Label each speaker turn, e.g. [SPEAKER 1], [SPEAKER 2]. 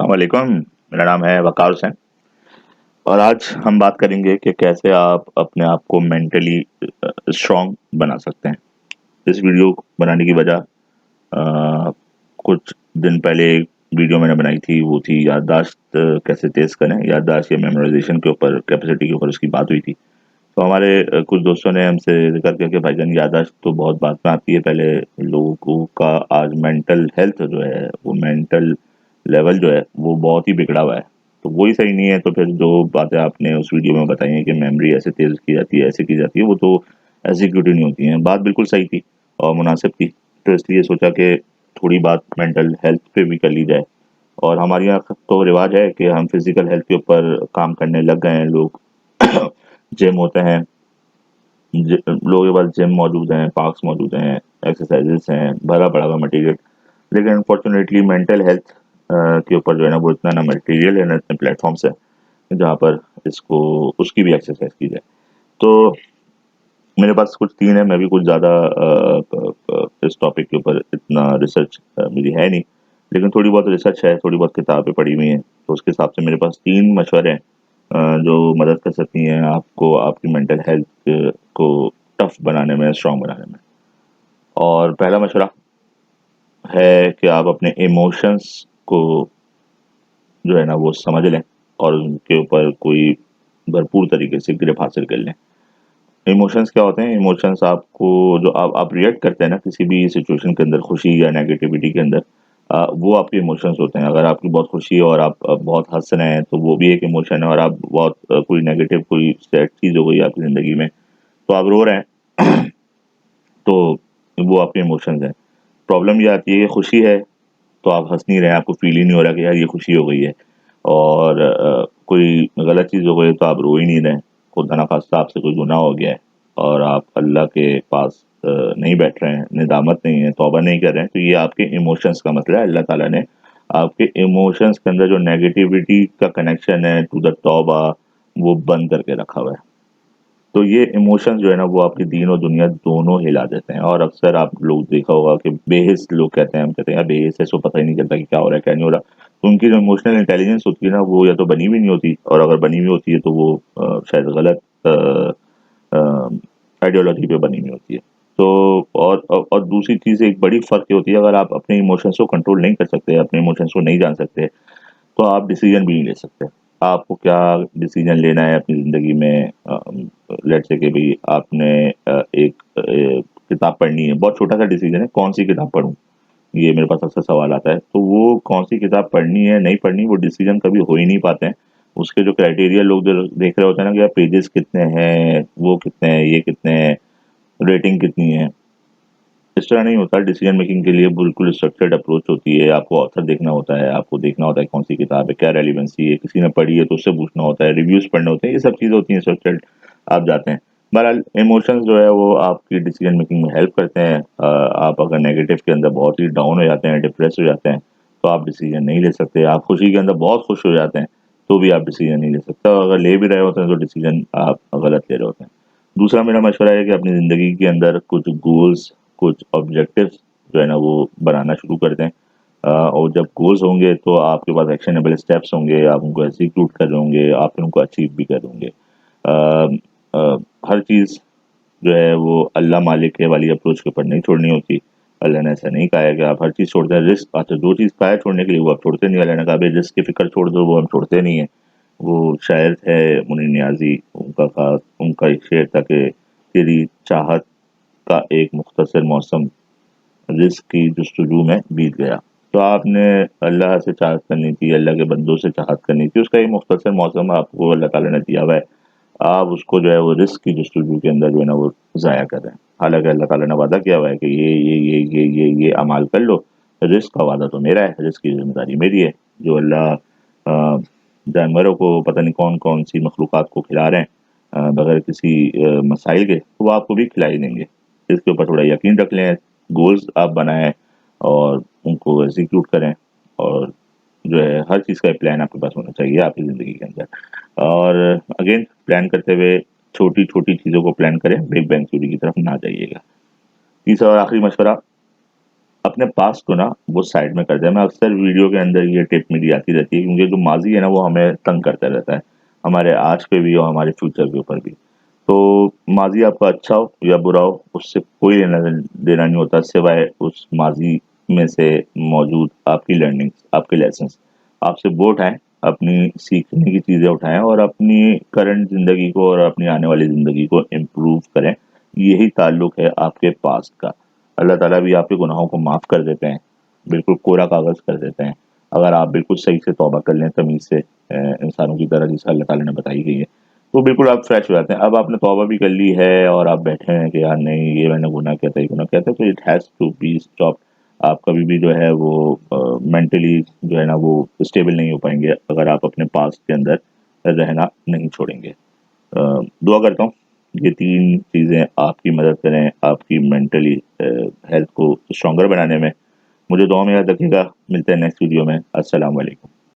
[SPEAKER 1] السلام علیکم. میرا نام ہے وقار حسین اور آج ہم بات کریں گے کہ کیسے آپ اپنے آپ کو مینٹلی اسٹرانگ بنا سکتے ہیں. اس ویڈیو بنانے کی وجہ کچھ دن پہلے ایک ویڈیو میں نے بنائی تھی، وہ تھی یادداشت کیسے تیز کریں، یادداشت یا میمورائزیشن کے اوپر، کیپیسٹی کے اوپر اس کی بات ہوئی تھی. تو ہمارے کچھ دوستوں نے ہم سے ذکر کیا کہ بھائی جان یادداشت تو بہت بات میں آتی ہے، پہلے لوگوں کا آج مینٹل ہیلتھ جو ہے، وہ مینٹل لیول جو ہے وہ بہت ہی بگڑا ہوا ہے. تو وہی صحیح نہیں ہے، تو پھر جو باتیں آپ نے اس ویڈیو میں بتائی ہیں کہ میموری ایسے تیز کی جاتی ہے، ایسے کی جاتی ہے، وہ تو ایگزیکیوٹی نہیں ہوتی ہیں. بات بالکل صحیح تھی اور مناسب تھی، تو اس لیے سوچا کہ تھوڑی بات مینٹل ہیلتھ پہ بھی کر لی جائے. اور ہمارے یہاں تو رواج ہے کہ ہم فزیکل ہیلتھ کے اوپر کام کرنے لگ گئے ہیں. لوگ جم ہوتے ہیں، لوگوں کے پاس جم موجود ہیں، پارکس موجود ہیں، ایکسرسائزز ہیں، بھرا پڑا ہوا مٹیریل. لیکن انفارچونیٹلی مینٹل ہیلتھ کے اوپر جو ہے نا وہ اتنا نہ مٹیریل ہے نہ اتنے پلیٹ فارمس ہے جہاں پر اس کی بھی ایکسرسائز کی جائے. تو میرے پاس کچھ تین ہے، میں بھی کچھ زیادہ اس ٹاپک کے اوپر اتنا ریسرچ میری ہے نہیں، لیکن تھوڑی بہت ریسرچ ہے، تھوڑی بہت کتابیں پڑھی ہوئی ہیں. تو اس کے حساب سے میرے پاس تین مشورے ہیں جو مدد کر سکتی ہیں آپ کو آپ کی مینٹل ہیلتھ کو ٹف بنانے میں، اسٹرانگ بنانے میں. اور پہلا مشورہ ہے کہ آپ اپنے ایموشنس کو جو ہے نا وہ سمجھ لیں اور ان کے اوپر کوئی بھرپور طریقے سے گرپ حاصل کر لیں. ایموشنس کیا ہوتے ہیں؟ ایموشنس آپ کو جو آپ ریئیکٹ کرتے ہیں نا کسی بھی سچویشن کے اندر، خوشی یا نیگیٹیوٹی کے اندر، وہ آپ کے ایموشنس ہوتے ہیں. اگر آپ کی بہت خوشی ہے اور آپ بہت ہنس رہے ہیں تو وہ بھی ایک ایموشن ہے، اور آپ بہت کوئی نیگیٹو کوئی سیڈ چیز ہو گئی آپ کی زندگی میں تو آپ رو رہے ہیں تو وہ آپ کے ایموشنز ہیں. پرابلم یہ آتی ہے کہ خوشی ہے تو آپ ہنس نہیں رہے ہیں، آپ کو فیل ہی نہیں ہو رہا کہ یار یہ خوشی ہو گئی ہے. اور کوئی غلط چیز ہو گئی تو آپ رو ہی نہیں رہے ہیں، خدا نخواستہ آپ سے کوئی گناہ ہو گیا ہے اور آپ اللہ کے پاس نہیں بیٹھ رہے ہیں، ندامت نہیں ہے، توبہ نہیں کر رہے ہیں، تو یہ آپ کے ایموشنس کا مسئلہ ہے. اللہ تعالیٰ نے آپ کے ایموشنس کے اندر جو نیگیٹیوٹی کا کنیکشن ہے ٹو دا توبہ وہ بند کر کے رکھا ہوا ہے. تو یہ ایموشن جو ہے نا وہ آپ کی دین اور دنیا دونوں ہلا دیتے ہیں. اور اکثر آپ لوگ دیکھا ہوگا کہ بے حس لوگ کہتے ہیں، ہم کہتے ہیں یار بے حس ہے، سو پتہ ہی نہیں چلتا کہ کیا ہو رہا ہے کیا نہیں ہو رہا. تو ان کی جو ایموشنل انٹیلیجنس ہوتی ہے نا وہ یا تو بنی ہوئی نہیں ہوتی، اور اگر بنی ہوئی ہوتی ہے تو وہ شاید غلط آئیڈیالوجی پہ بنی ہوئی ہوتی ہے. تو اور دوسری چیز ایک بڑی فرق یہ ہوتی ہے، اگر آپ اپنے ایموشنس کو کنٹرول نہیں کر سکتے، اپنے ایموشنس کو نہیں جان سکتے، تو آپ ڈیسیجن بھی نہیں لے سکتے. آپ کو کیا ڈیسیجن لینا ہے اپنی زندگی میں؟ لیٹ سے کہ بھی آپ نے ایک کتاب پڑھنی ہے، بہت چھوٹا سا ڈیسیجن ہے، کون سی کتاب پڑھوں، یہ میرے پاس اکثر سوال آتا ہے. تو وہ کون سی کتاب پڑھنی ہے نہیں پڑھنی، وہ ڈیسیجن کبھی ہو ہی نہیں پاتے ہیں. اس کے جو کرائٹیریا لوگ جو دیکھ رہے ہوتے ہیں نا کہ یار پیجز کتنے ہیں، وہ کتنے ہیں، یہ کتنے ہیں، ریٹنگ کتنی ہے. اس طرح نہیں ہوتا. ڈیسیجن میکنگ کے لیے بالکل اسٹرکچرڈ اپروچ ہوتی ہے. آپ کو آتھر دیکھنا ہوتا ہے، آپ کو دیکھنا ہوتا ہے کون سی کتاب ہے، کیا ریلیونسی ہے، کسی نے پڑھی ہے تو اس سے پوچھنا ہوتا ہے، ریویوز پڑھنے ہوتے ہیں، یہ سب چیزیں ہوتی ہیں اسٹرکچرڈ. آپ جاتے ہیں. بہرحال ایموشنز جو ہے وہ آپ کی ڈیسیجن میکنگ میں ہیلپ کرتے ہیں. آپ اگر نیگیٹو کے اندر بہت ہی ڈاؤن ہو جاتے ہیں، ڈپریس ہو جاتے ہیں، تو آپ ڈیسیجن نہیں لے سکتے. آپ خوشی کے اندر بہت خوش ہو جاتے ہیں تو بھی آپ ڈیسیجن نہیں لے سکتے، اور اگر لے بھی رہے ہوتے ہیں تو ڈیسیجن آپ غلط لے رہے ہوتے ہیں. دوسرا میرا مشورہ ہے کہ اپنی زندگی کے اندر کچھ گولز، کچھ آبجیکٹیوز جو ہے نا وہ بنانا شروع کر دیں. اور جب گولز ہوں گے تو آپ کے پاس ایکشنیبل اسٹیپس ہوں گے، آپ ان کو ایگزیکیوٹ کر رہے ہوں گے، آپ ان کو اچیو بھی کر ہوں گے. ہر چیز جو ہے وہ اللہ مالک ہے والی اپروچ کے اوپر نہیں چھوڑنی ہوتی. اللہ نے ایسا نہیں کہا ہے کہ آپ ہر چیز چھوڑ دیں. رسک اچھا جو چیز کہا ہے چھوڑنے کے لیے وہ آپ چھوڑتے نہیں. اللہ نے کہا بھائی رسک کی فکر چھوڑ دو، وہ ہم چھوڑتے نہیں ہیں. وہ شاعر ہے منی نیازی، ان کا ایک شعر تھا کہ تیری چاہت کا ایک مختصر موسم رزق کی جستجو میں بیت گیا. تو آپ نے اللہ سے چاہت کرنی تھی، اللہ کے بندوں سے چاہت کرنی تھی، اس کا ایک مختصر موسم آپ کو اللہ تعالیٰ نے دیا ہوا ہے. آپ اس کو جو ہے وہ رزق کی جستجو کے اندر جو ہے نا وہ ضائع کر رہے ہیں. حالانکہ اللہ تعالیٰ نے وعدہ کیا ہوا ہے کہ یہ اعمال کر لو، رزق کا وعدہ تو میرا ہے، رزق کی ذمہ داری میری ہے. جو اللہ جانوروں کو پتہ نہیں کون کون سی مخلوقات کو کھلا رہے ہیں بغیر کسی مسائل کے، تو وہ آپ کو بھی کھلا ہی دیں گے. اس کے اوپر تھوڑا یقین رکھ لیں. گولز آپ بنائیں اور ان کو ایگزیکیوٹ کریں، اور جو ہے ہر چیز کا ایک پلان آپ کے پاس ہونا چاہیے آپ کی زندگی کے اندر. اور اگین پلان کرتے ہوئے چھوٹی چھوٹی چیزوں کو پلان کریں، بگ بینگ تھیوری کی طرف نہ جائیے گا. تیسرا اور آخری مشورہ، اپنے پاسٹ کو نا وہ سائڈ میں کر دیں. میں اکثر ویڈیو کے اندر یہ ٹپ میری آتی رہتی ہے کیونکہ جو ماضی ہے نا وہ ہمیں تنگ کرتا رہتا ہے، ہمارے آج پہ بھی اور ہمارے فیوچر کے اوپر بھی. تو ماضی آپ کا اچھا ہو یا برا ہو اس سے کوئی لینا دینا نہیں ہوتا سوائے اس ماضی میں سے موجود آپ کی لرننگ، آپ کے لیسنس. آپ سے وہ اٹھائیں، اپنی سیکھنے کی چیزیں اٹھائیں اور اپنی کرنٹ زندگی کو اور اپنی آنے والی زندگی کو امپروو کریں. یہی تعلق ہے آپ کے پاسٹ کا. اللہ تعالیٰ بھی آپ کے گناہوں کو معاف کر دیتے ہیں، بالکل کوڑا کاغذ کر دیتے ہیں اگر آپ بالکل صحیح سے توبہ کر لیں تمیز سے، انسانوں کی طرح جسے اللہ تعالیٰ نے بتائی گئی ہے. تو بالکل آپ فریش ہو جاتے ہیں. اب آپ نے توبہ بھی کر لی ہے اور آپ بیٹھے ہیں کہ یار نہیں یہ میں نے گناہ کیا تھا، یہ گناہ کیا تھا، تو it has to be stop. آپ کبھی بھی جو ہے وہ مینٹلی جو ہے نا وہ اسٹیبل نہیں ہو پائیں گے اگر آپ اپنے پاس کے اندر رہنا نہیں چھوڑیں گے. دعا کرتا ہوں یہ تین چیزیں آپ کی مدد کریں آپ کی مینٹلی ہیلتھ کو اسٹرانگر بنانے میں. مجھے دعا میں یاد رکھیے گا. ملتے ہیں نیکسٹ ویڈیو میں. السلام علیکم.